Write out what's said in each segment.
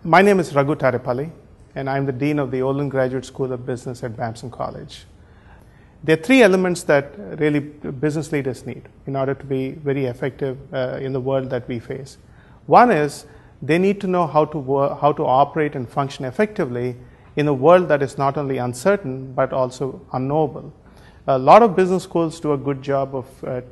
My name is Raghu Tadepalli, and I'm the Dean of the Olin Graduate School of Business at Babson College. There are three elements that really business leaders need in order to be very effective in the world that we face. One is they need to know how to operate and function effectively in a world that is not only uncertain but also unknowable. A lot of business schools do a good job of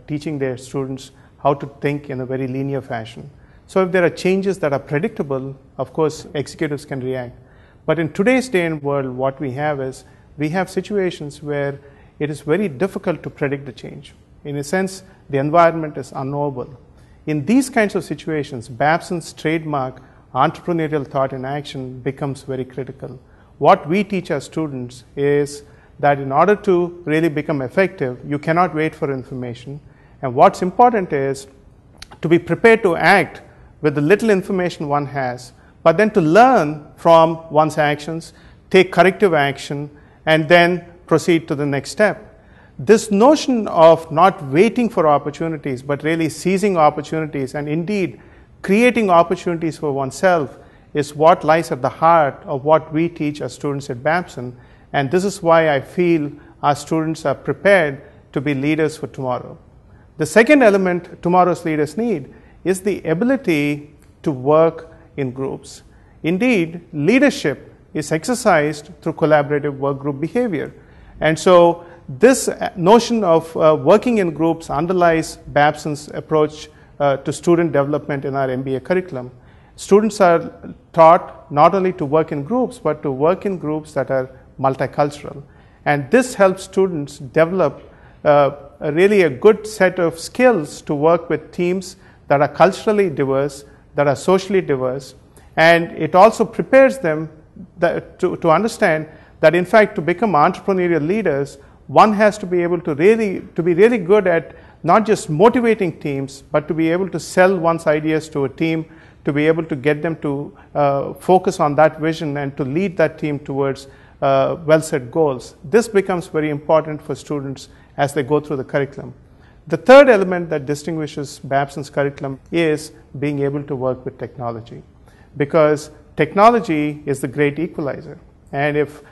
teaching their students how to think in a very linear fashion. So if there are changes that are predictable, of course, executives can react. But in today's day and world, what we have situations where it is very difficult to predict the change. In a sense, the environment is unknowable. In these kinds of situations, Babson's trademark, entrepreneurial thought in action, becomes very critical. What we teach our students is that in order to really become effective, you cannot wait for information. And what's important is to be prepared to act with the little information one has, but then to learn from one's actions, take corrective action, and then proceed to the next step. This notion of not waiting for opportunities, but really seizing opportunities and indeed creating opportunities for oneself is what lies at the heart of what we teach our students at Babson. And this is why I feel our students are prepared to be leaders for tomorrow. The second element tomorrow's leaders need is the ability to work in groups. Indeed, leadership is exercised through collaborative work group behavior. And so this notion of working in groups underlies Babson's approach to student development in our MBA curriculum. Students are taught not only to work in groups, but to work in groups that are multicultural. And this helps students develop really a good set of skills to work with teams that are culturally diverse, that are socially diverse, and it also prepares them to understand that in fact to become entrepreneurial leaders, one has to be able to be really good at not just motivating teams, but to be able to sell one's ideas to a team, to be able to get them to focus on that vision and to lead that team towards well-set goals. This becomes very important for students as they go through the curriculum. The third element that distinguishes Babson's curriculum is being able to work with technology, because technology is the great equalizer. And if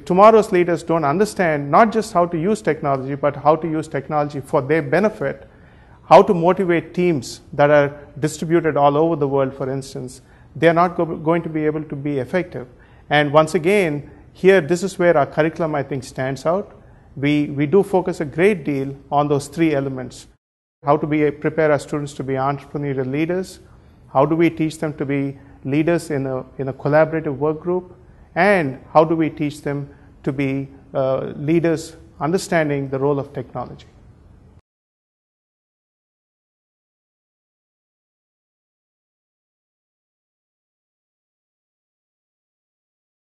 tomorrow's leaders don't understand not just how to use technology, but how to use technology for their benefit, how to motivate teams that are distributed all over the world, for instance, they are not going to be able to be effective. And once again, here, this is where our curriculum, I think, stands out. We do focus a great deal on those three elements. How to prepare our students to be entrepreneurial leaders, how do we teach them to be leaders in a collaborative work group, and how do we teach them to be leaders understanding the role of technology.